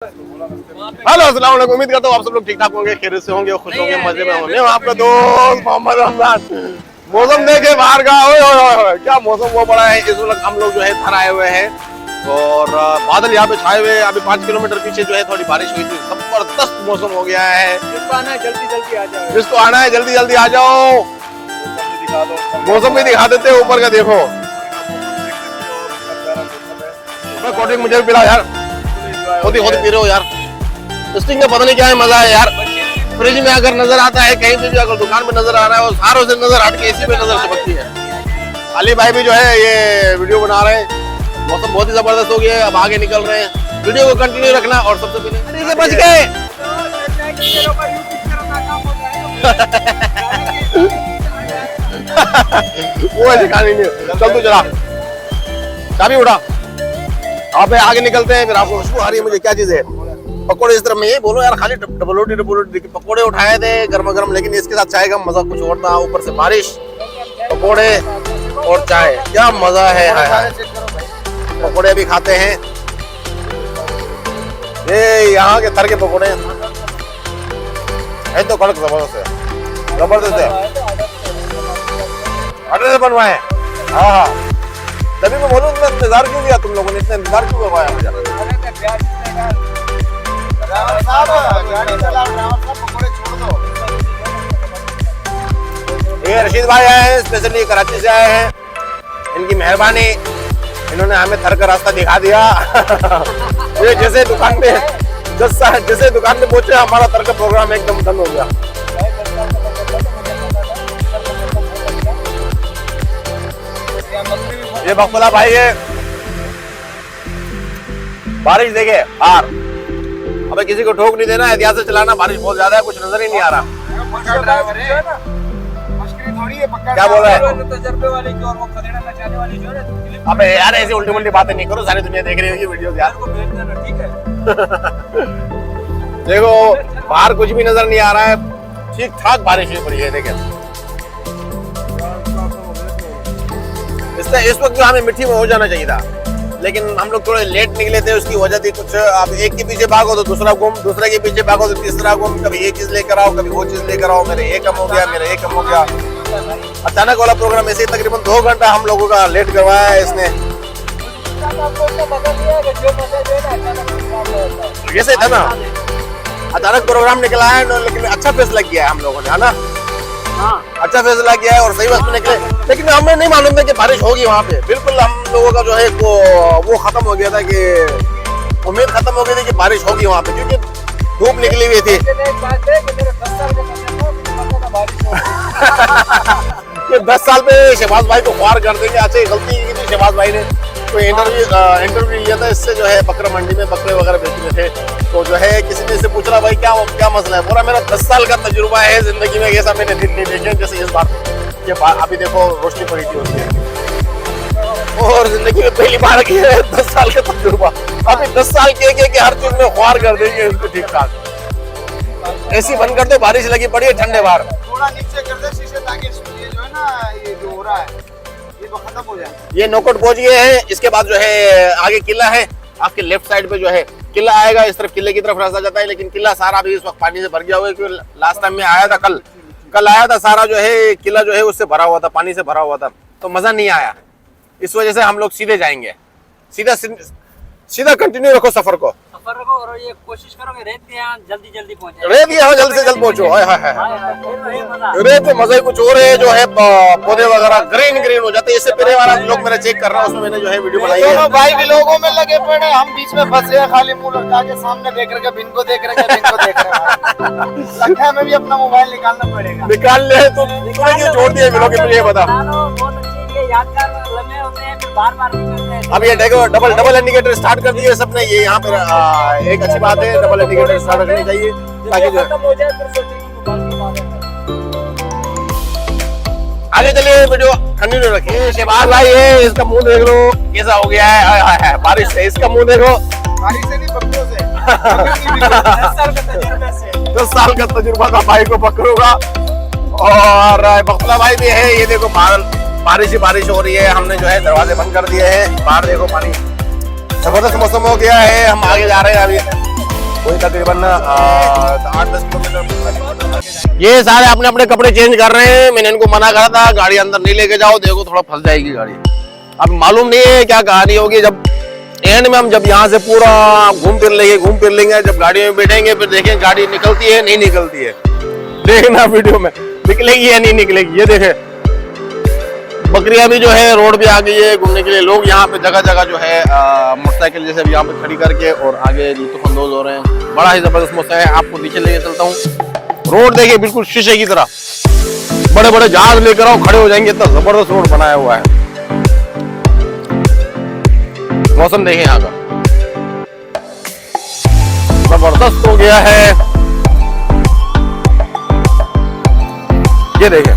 Hello अस्सलाम वालेकुम। उम्मीद करता हूँ आप सब लोग ठीक ठाक होंगे, खैरियत से होंगे, खुश होंगे, मजे में होंगे। आपका दोस्त मोहम्मद रमजान। मौसम देखे बाहर का, ओए क्या मौसम वो बड़ा है। इस वक्त हम लोग जो है घर आए हुए हैं और बादल यहाँ पे छाए हुए हैं। अभी 5 किलोमीटर पीछे जो है थोड़ी बारिश हुई थी, जबरदस्त मौसम हो गया है। जिसको आना है जल्दी जल्दी आ जाओ, जिसको आना है जल्दी जल्दी आ जाओ। मौसम भी दिखा देते हैं ऊपर का, देखो। कोल्ड ड्रिंक मुझे भी पिला यार, खुद ही पी रहे हो यार। स्टिंग का पता नहीं क्या है, मजा है यार। फ्रिज में अगर नजर आता है, कहीं पे भी अगर दुकान में नजर आ रहा है, वो सारों से नजर हट के इसी पे नजर चमकती है। अली भाई भी जो है ये वीडियो बना रहे हैं। मौसम बहुत ही जबरदस्त हो गया है, अब आगे निकल रहे हैं। वीडियो को कंटिन्यू रखना और सबसे पहले से बच गए। वो ऐसी कहानी नहीं। चल तू चला, चाबी उठा। आप आगे निकलते हैं, फिर आपको खुशबू आ रही है। मुझे क्या चीज है, पकोड़े। इस तरह में यही बोलो यार, खाली डबल रोटी पकोड़े उठाए थे गर्मा गर्म, लेकिन इसके साथ चाय का मजा कुछ और था। ऊपर से बारिश, पकोड़े और चाय, क्या मजा है। हाय पकोड़े भी खाते हैं, ये यहाँ के थर के पकोड़े है तो कड़क जबरदस्त है, जबरदस्त है। आटे से बनवाए, हाँ हाँ। तभी मैं बोलूँ इतना इंतजार क्यों किया तुम लोगों ने, इतना इंतजार क्यों करवाया मुझे। ये रशीद भाई आए हैं, स्पेशली कराची से आए हैं। इनकी मेहरबानी, इन्होंने हमें थर का रास्ता दिखा दिया। ये जैसे दुकान पे जैसे दुकान पे पहुंचे, हमारा थर का प्रोग्राम एकदम डन हो गया। ये बख्तला भाई है, बारिश देखे बाहर। अबे किसी को ठोक नहीं देना, एहतियात से चलाना। बारिश बहुत ज्यादा है, कुछ नजर ही नहीं आ रहा। क्या बोल रहा है? अबे यार ऐसी उल्टी उल्टी बातें नहीं करो, सारी दुनिया देख रही होगी वीडियो यार। देखो बाहर कुछ भी नजर नहीं आ रहा है, ठीक ठाक बारिश हुई पड़ी है। देखे इस वक्त जो हमें मिट्टी में हो जाना चाहिए था, लेकिन हम लोग थोड़े लेट निकले थे। उसकी वजह थी कुछ, अब एक के पीछे भागो तो दूसरा गुम, दूसरे के पीछे भागो तो तीसरा गुम। कभी ये चीज लेकर आओ, कभी वो चीज लेकर आओ। मेरे ये कम हो गया, मेरे ये कम हो गया। अचानक वाला प्रोग्राम ऐसे तकरीबन 2 घंटा हम लोगों का लेट करवाया है इसने। जैसे था ना, अचानक प्रोग्राम निकला है, लेकिन अच्छा फैसला किया है हम लोगों ने, है ना। अच्छा फैसला किया है और सही वक्त में निकले। लेकिन हमें नहीं मालूम था कि बारिश होगी वहाँ पे। बिल्कुल हम लोगों का जो है वो खत्म हो गया था, कि उम्मीद खत्म हो गई थी कि बारिश होगी वहाँ पे, क्योंकि धूप निकली हुई थी। ये 10 साल पे शहबाज भाई को ख्वार कर देंगे। अच्छा गलती की थी शहबाज भाई ने, कोई इंटरव्यू लिया था इससे, जो है बकरा मंडी में बकरे वगैरह बेचने थे। तो जो है किसी ने इससे पूछ रहा भाई क्या मसला है। पूरा मेरा 10 साल का तजुर्बा है जिंदगी में, ऐसा मैंने दिन नहीं देखे जैसे इस बार। ये अभी देखो रोशनी पड़ी थी उसकी, और जिंदगी में पहली बार की है 10 साल का तजुर्बा। अभी 10 साल के हर चीज में ख्वार कर देंगे इसको ठीक ठाक। ऐसी बंद कर दो, बारिश लगी पड़ी है ठंडे बाहर। थोड़ा नीचे कर दे शीशे, ताकि ये जो है ना, ये जो हो रहा है ये तो खत्म हो जाए। ये नौकोट पहुंच गए हैं। इसके बाद जो है आगे किला है, आपके लेफ्ट साइड पे जो है किला आएगा। इस तरफ किले की तरफ रास्ता जाता है, लेकिन किला सारा भी इस वक्त पानी से भर गया हुआ है। क्योंकि लास्ट टाइम में आया था, कल आया था, सारा जो है किला जो है उससे भरा हुआ था, पानी से भरा हुआ था, तो मजा नहीं आया। इस वजह से हम लोग सीधे जाएंगे, सीधा कंटिन्यू रखो सफर को और ये कोशिश करो कि रेत यहाँ जल्दी जल्दी पहुंचे। रेत यहाँ जल्द से जल्द पहुंचो। रेत में मजा ही कुछ और है, जो है पौधे वगैरह ग्रीन हो जाते हैं। इससे पहले वाला लोग मेरा चेक कर रहा है, उसमें मैंने जो है वीडियो बनाई है। भाई भी लोगों में लगे पड़े, हम बीच में फंसे हैं, खाली मुंह लटका के सामने देख रहे, बिन को देख रहे, बिन को देख रहे। लगता है हमें भी अपना मोबाइल निकालना पड़ेगा। निकाल ले तो छोड़ दिए मिलोगे, मुझे ये बता। यादगार लम्हे होते हैं, फिर बार-बार नहीं करते हैं। अब ये देखो डबल इंडिकेटर स्टार्ट कर दिए सबने। ये यहाँ पे एक अच्छी बात है, डबल इंडिकेटर स्टार्ट करनी चाहिए ताकि जो खत्म हो जाए फिर सोचेंगे। आगे चलिए, वीडियो कंटिन्यू रखिए। शहबाज भाई है, इसका मुंह देख लो कैसा हो गया है बारिश से। इसका मुंह देखो, बारिश से नहीं बकरों से। 10 साल का तजुर्बा था भाई को बकरों का। और बख्तला भाई भी है। ये देखो बारिश ही बारिश हो रही है। हमने जो है दरवाजे बंद कर दिए हैं। बाहर देखो पानी, जबरदस्त मौसम हो गया है। हम आगे जा रहे हैं अभी। कोई तकरीबन 8-10 किलोमीटर। ये सारे अपने अपने कपड़े चेंज कर रहे हैं। मैंने इनको मना करा था गाड़ी अंदर नहीं लेके जाओ, देखो थोड़ा फंस जाएगी गाड़ी। अब मालूम नहीं है क्या कहानी होगी, जब एंड में हम जब यहाँ से पूरा घूम फिर लेंगे, जब गाड़ी में बैठेंगे फिर देखेंगे गाड़ी निकलती है नहीं निकलती है। देखना वीडियो में निकलेगी या नहीं निकलेगी। ये देखे बकरियां भी जो है रोड पे आ गई है घूमने के लिए। लोग यहाँ पे जगह जगह जो है मोटरसाइकिल जैसे यहाँ पे खड़ी करके और आगे लुत्फानंदोज हो रहे हैं। बड़ा ही जबरदस्त मौसम है। आपको पीछे लेके चलता हूँ। रोड देखिए बिल्कुल शीशे की तरह, बड़े बड़े जहाज लेकर आओ खड़े हो जाएंगे, इतना जबरदस्त रोड बनाया हुआ है। मौसम देखिए यहाँ का जबरदस्त हो गया है। ये देखिए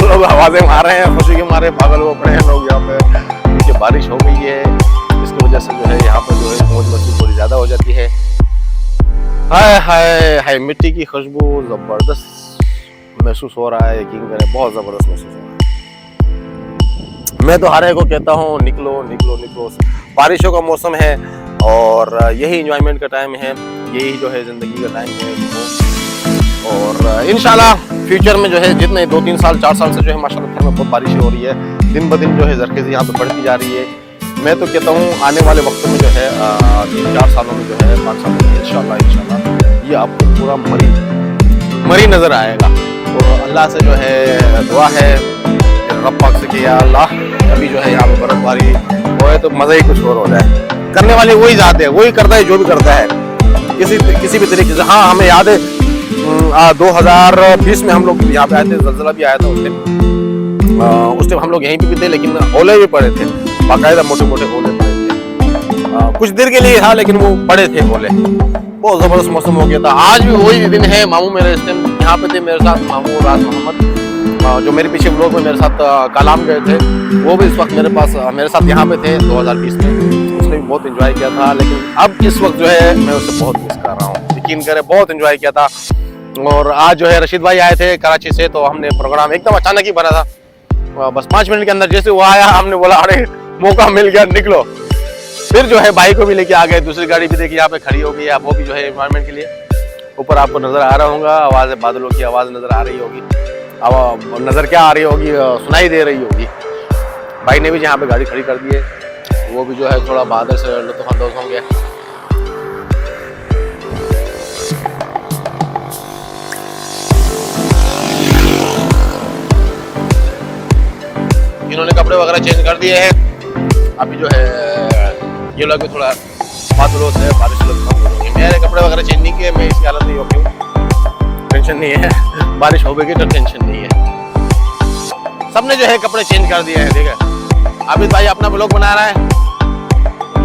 लोग आवाजें मार रहे हैं, खुशी के मारे पागल हो पड़े हैं लोग यहाँ पे। क्योंकि बारिश हो गई है, इसकी वजह से जो है यहाँ पे जो है मौज मस्ती थोड़ी ज्यादा हो जाती है। हाय हाय हाय, मिट्टी की खुशबू जबरदस्त महसूस हो रहा है। यकीन करें बहुत जबरदस्त महसूस हो रहा है। मैं तो हर एक को कहता हूँ निकलो निकलो निकलो। बारिशों का मौसम है और यही इंजॉयमेंट का टाइम है, यही जो है जिंदगी का टाइम है। और इंशाल्लाह फ्यूचर में जो है जितने 2-3 साल 4 साल से जो है माशाल्लाह में बहुत बारिश हो रही है, दिन ब दिन जो है जरखेज़ी यहाँ पे बढ़ती जा रही है। मैं तो कहता हूँ आने वाले वक्त में जो है 3-4 सालों में जो है 5 सालों में इंशाल्लाह ये आपको पूरा मरी नजर आएगा। और अल्लाह से जो है दुआ है रब पाक से कि या अल्लाह अभी जो है यहाँ पे बर्फबारी हो तो मजा ही कुछ और हो जाए। करने वाले वही जाते हैं, वही करता है जो भी करता है किसी भी तरीके से। हाँ हमें याद है 2020 में हम लोग यहाँ पे आए थे, ज़लज़ला भी आया था उस टाइम हम लोग यहीं पे भी थे, लेकिन ओले भी पड़े थे, बाकायदा मोटे मोटे ओले पड़े थे। कुछ देर के लिए था लेकिन वो पड़े थे ओले। बहुत जबरदस्त मौसम हो गया था। आज भी वही दिन है। मामू मेरे इस टाइम यहाँ पे थे मेरे साथ, मामू राज मोहम्मद जो मेरे पीछे व्लॉग में मेरे साथ कालाम गए थे, वो भी इस वक्त मेरे साथ यहाँ पे थे 2020 में। उसने भी बहुत एंजॉय किया था, लेकिन अब इस वक्त जो है मैं उससे बहुत मिस कर रहा हूँ। यकीन करें बहुत एंजॉय किया था। और आज जो है रशीद भाई आए थे कराची से, तो हमने प्रोग्राम एकदम अचानक ही बना था। बस 5 मिनट के अंदर जैसे वो आया हमने बोला अरे मौका मिल गया निकलो। फिर जो है भाई को भी लेके आ गए। दूसरी गाड़ी भी देखिए यहाँ पे खड़ी हो गई है, वो भी जो है एनवायरनमेंट के लिए। ऊपर आपको नजर आ रहा होगा आवाज, बादलों की आवाज नजर आ रही होगी। अब नजर क्या आ रही होगी, सुनाई दे रही होगी। भाई ने भी यहाँ पे गाड़ी खड़ी कर दी है, वो भी जो है थोड़ा बादल से लुत्फानंदोज होंगे। इन्होंने कपड़े वगैरह चेंज कर दिए हैं। अभी जो है ये लोग थोड़ा बादलों से बारिश होगी। मेरे कपड़े वगैरह चेंज नहीं किए, मैं इसकी हालत नहीं हो क्यों, टेंशन नहीं है। बारिश होगी तो टेंशन नहीं है। सबने जो है कपड़े चेंज कर दिए हैं। ठीक है, आबिद भाई अपना ब्लॉग बना रहा है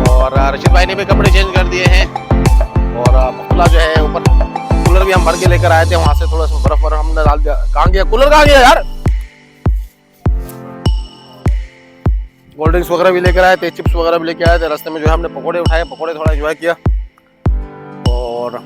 और रशीद भाई ने भी कपड़े चेंज कर दिए हैं। और बकुला जो है ऊपर कूलर भी हम भर के लेकर आए थे, वहां से थोड़ा सा बर्फ हमने डाल दिया। कहाँ गया कूलर, कहाँ गया यार। कोल्ड ड्रिंक्स वगैरह भी लेकर आए थे, चिप्स वगैरह भी लेकर आए थे। रास्ते में जो है हमने पकोड़े उठाए, पकोड़े थोड़ा एंजॉय किया। और